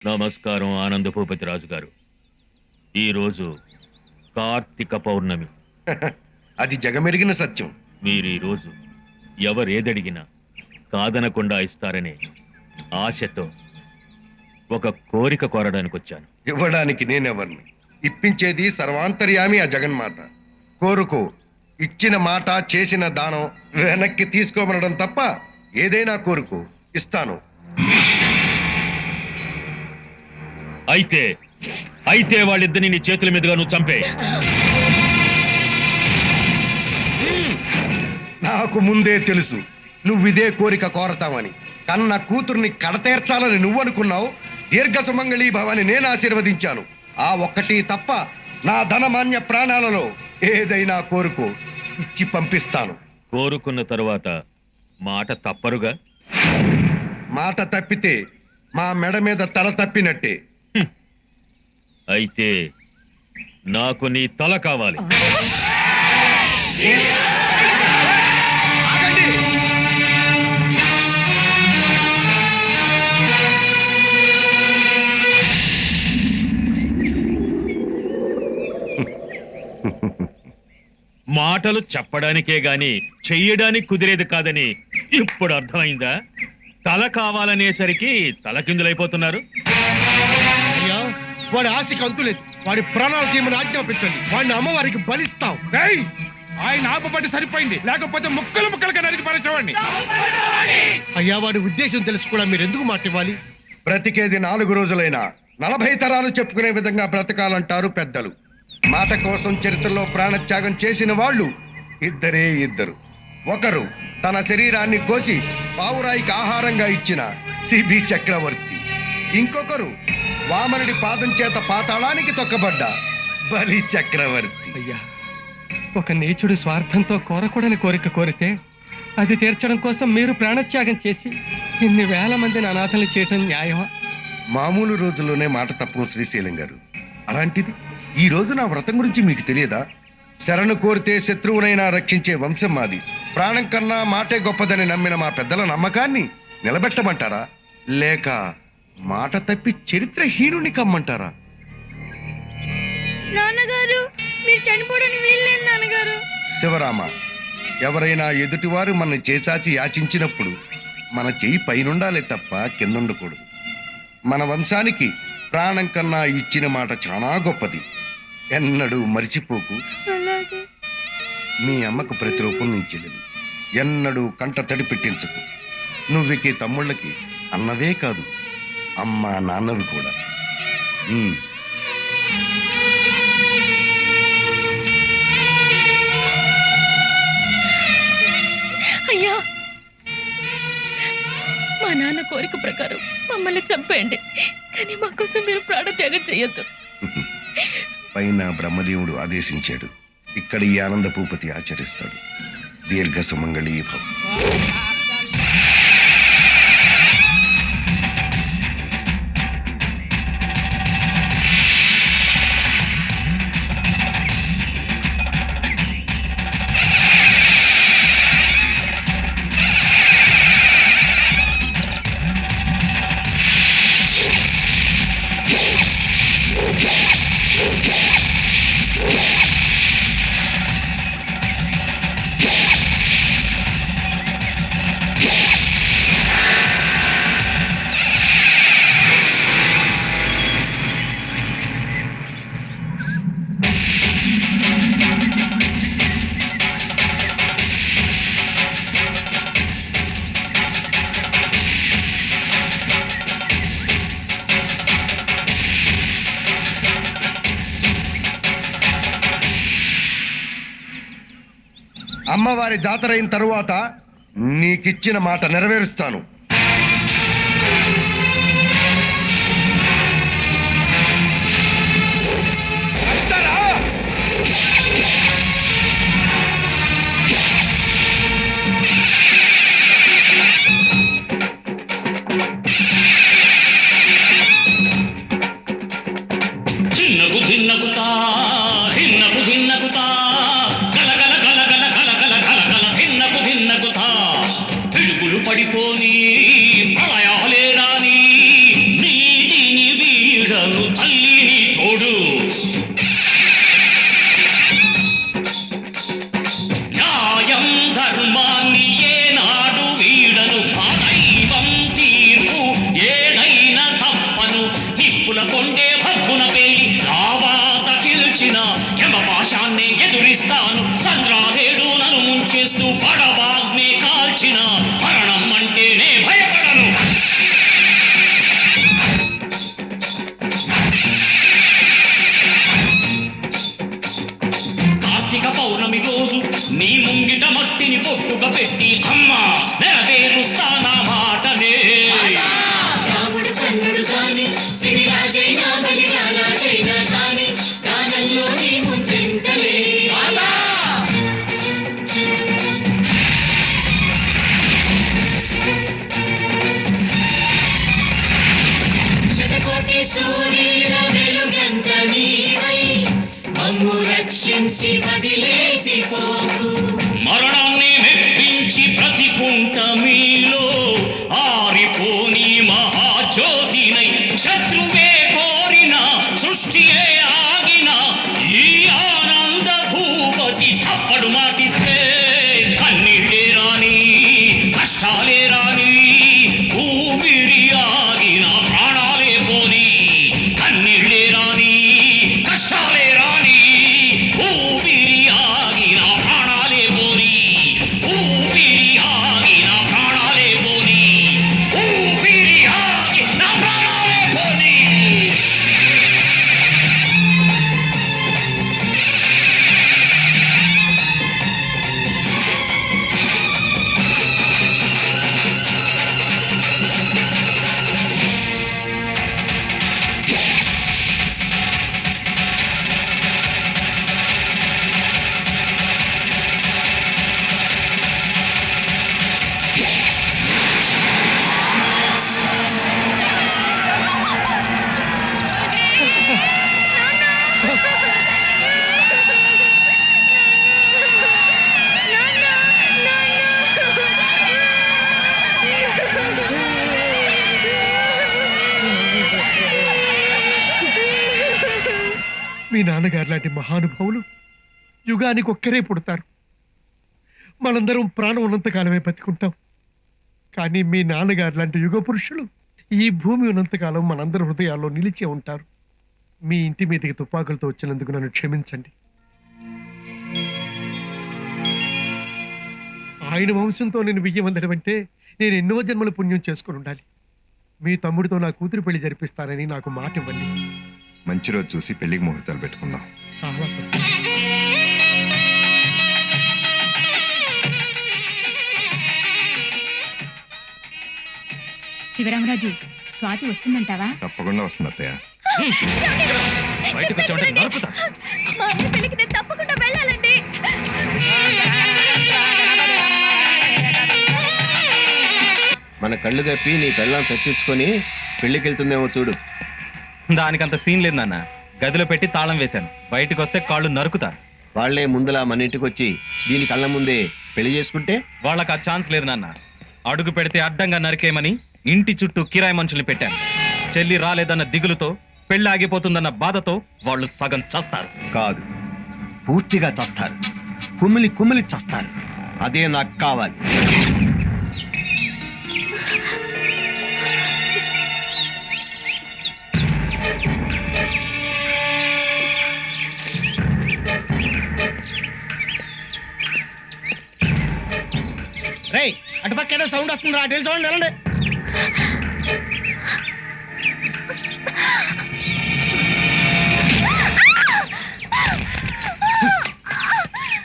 నమస్కారం ఆనంద భూపతి రాజు గారు. ఈరోజు కార్తీక పౌర్ణమి. అది జగమెరిగిన సత్యం. మీరీరోజు ఎవరేదడిగినా కాదనకుండా ఇస్తారనే ఆశతో ఒక కోరిక కోరడానికి వచ్చాను. ఇవ్వడానికి నేనెవరిని? ఇప్పించేది సర్వాంతర్యామి ఆ జగన్మాత. కోరుకో. ఇచ్చిన మాట చేసిన దానం వెనక్కి తీసుకోమనడం తప్ప ఏదైనా కోరుకో, ఇస్తాను. అయితే వాళ్ళిద్దరిని నీ చేతుల మీదుగా నువ్వు చంపే. నాకు ముందే తెలుసు నువ్విదే కోరిక కోరతావని. కన్న కూతుర్ని కడతేర్చాలని నువ్వనుకున్నావు. దీర్ఘ సుమంగళీ భవాని నేను ఆశీర్వదించాను. ఆ ఒక్కటి తప్ప నా ధనమాన్య ప్రాణాలలో ఏదైనా కోరుకో, ఇచ్చి పంపిస్తాను. కోరుకున్న తరువాత మాట తప్పరుగా? మాట తప్పితే మా మెడ మీద తల తప్పినట్టే. అయితే నాకు నీ తల కావాలి. మాటలు చెప్పడానికే గాని చెయ్యడానికి కుదిరేది కాదని ఇప్పుడు అర్థమైందా? తల కావాలనేసరికి తలకిందులైపోతున్నారు. అయ్యా, వాడి ఆశకి అంతులేదు. వాడి ప్రాణాలు తీయమని ఆజ్ఞాపించండి. వాడిని అమ్మవారికి బలిస్తాం. ఆయన ఆపబట్టి సరిపోయింది, లేకపోతే ముక్కలుగా నరికి పారేసేవాడిని. అయ్యా, వాడి ఉద్దేశం తెలుసు కూడా మీరు ఎందుకు మాట ఇవ్వాలి? బ్రతికేది 4 రోజులైనా 40 తరాలు చెప్పుకునే విధంగా బ్రతకాలంటారు పెద్దలు. మాట కోసం చరిత్రలో ప్రాణత్యాగం చేసిన వాళ్ళు ఇద్దరే ఇద్దరు. ఒకరు తన శరీరాన్ని కోసి పావురాయికి ఆహారంగా ఇచ్చిన సిబి చక్రవర్తి. ఇంకొకరు వామనుడి పాదం చేత పాతాళానికి తొక్కబడ్డ బలి చక్రవర్తి. అయ్యా, ఒక నీచుడు స్వార్థంతో కోరకూడని కోరిక కోరితే అది తీర్చడం కోసం మీరు ప్రాణత్యాగం చేసి ఇన్ని వేల మందిని అనాథలు చేయటం న్యాయమా? మామూలు రోజుల్లోనే మాట తప్పం శ్రీశైలం గారు. అలాంటిది ఈ రోజు నా వ్రతం గురించి మీకు తెలియదా? శరణు కోరితే శత్రువునైనా రక్షించే వంశం మాది. ప్రాణం కన్నా మాటే గొప్పదని నమ్మిన మా పెద్దల నమ్మకాన్ని నిలబెట్టమంటారా, లేక మాట తప్పి చరిత్రహీనుని కమ్మంటారా? నాన్నగారు, మీరు చనిపోవడానికి వీల్లేదు నాన్నగారు. శివరామ, ఎవరైనా ఎదుటివారు మన చేచాచి యాచించినప్పుడు మన చెయ్యి పైనుండాలే తప్ప కిందుండకూడదు. మన వంశానికి ప్రాణం కన్నా ఇచ్చిన మాట చాలా గొప్పది. ఎన్నడూ మరిచిపోకు. అలాగే. మీ అమ్మకు ప్రతిరూపం నించెలేదు. ఎన్నడూ కంట తడి పెట్టించకు. నువ్వుకి తమ్ముళ్ళకి అన్నవే కాదు, అమ్మ నాన్నవి కూడా. అయ్యా, మా నాన్న కోరిక ప్రకారం మమ్మల్ని చంపేయండి, కానీ మా కోసం మీరు ప్రాణత్యాగం చేయొద్దు. పైన బ్రహ్మదేవుడు ఆదేశించాడు. ఇక్కడ ఈ ఆనంద భూపతి ఆచరిస్తాడు. దీర్ఘ సుమంగళీ భవ. అమ్మవారి జాతర అయిన తరువాత నీకిచ్చిన మాట నెరవేరుస్తాను. పడిపోని సూర్యుల వెలుగంత నీవై మమ్ము రక్షించి వదిలేసిపోకు. మరణాన్ని మెప్పించి ప్రతికుంట మీలో ఆరిపోని మహాజ్యోతినై శత్రువే కోరిన సృష్టియే ఆగిన ఈ ఆనంద భూపతి తప్పడు మాటిస్తే కన్నీళ్ళే రాని కష్టాలే రాని ఊపిరి ఆగిన ప్రాణాలే పోని కన్నీళ్ళే రాని కష్టాలే రాని ఊపిరి ఆగిన ప్రాణాలే పోని ఊపిరి ఆగిన ప్రాణాలే పోని ఊపిరి ఆగిన ప్రాణాలే పోని. మీ నాన్నగారు లాంటి మహానుభావులు యుగానికి ఒక్కరే పుడతారు. మనందరం ప్రాణం ఉన్నంతకాలమే బతికుంటాం. కానీ మీ నాన్నగారు లాంటి యుగ పురుషులు ఈ భూమి ఉన్నంతకాలం మనందరి హృదయాల్లో నిలిచే ఉంటారు. మీ ఇంటి మీదకి తుపాకులతో వచ్చినందుకు నన్ను క్షమించండి. ఆయన వంశంతో నేను వియ్యమందడం అంటే నేను ఎన్నో జన్మల పుణ్యం చేసుకుని ఉండాలి. మీ తమ్ముడితో నా కూతురు పెళ్లి జరిపిస్తానని నాకు మాట ఇవ్వండి. మంచి రోజు చూసి పెళ్లికి ముహూర్తాలు పెట్టుకుందాం. చాలా సంతోషం. శివరామరాజు, స్వాతి వస్తుందంటావా? తప్పకుండా వస్తుంది అత్తయ్య. బయటకు వచ్చామంటే నరుకుతా. మా అమ్మ పెళ్లికి నేను తప్పకుండా వెళ్ళాలండి. మన కళ్ళు కప్పి నీ పెళ్ళం తెప్పించుకొని పెళ్లికి వెళ్తుందేమో చూడు. దానికంత సీన్ లేదు నాన్న. గదిలో పెట్టి తాళం వేశాను. బయటకు వస్తే కాళ్ళు నరుకుతారు. వాళ్లే ముందులా మన ఇంటికి వచ్చి దీని కళ్ళ ముందే పెళ్లి చేసుకుంటే వాళ్ళకి ఆ ఛాన్స్ లేదు నాన్న. అడుగు పెడితే అడ్డంగా నరికేయమని ఇంటి చుట్టూ కిరాయి మనుషుల్ని పెట్టాను. చెల్లి రాలేదన్న దిగులుతో పెళ్లి ఆగిపోతుందన్న బాధతో వాళ్ళు సగం చస్తారు. కాదు, పూర్తిగా చస్తారు. కుమిలి కుమిలి చస్తారు. అదే నాకు కావాలి. రేయ్, అటుపక్క ఏదో సౌండ్ వస్తుంది. అటు వెళ్ళి చూడండి, వెళ్ళండి.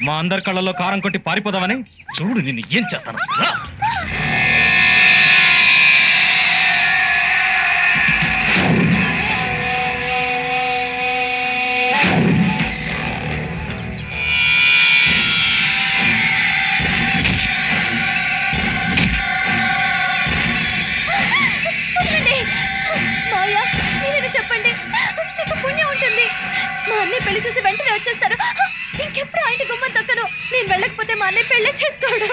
మా అందరి కళ్ళల్లో కారం కొట్టి పారిపోదామని చూడు నిన్ను ఏం చేస్తాను. రా. మావయ్య, మీరేదో చెప్పండి. మీకు పుణ్యం ఉంటుంది. మా అన్నయ్య పెళ్లి చూసి వెంటనే వచ్చేస్తారు. ఇంకెప్పుడు ఆయన గుమ్మం దక్కను. నేను వెళ్ళకపోతే మా అన్నయ్య పెళ్లి చేసుకోడు.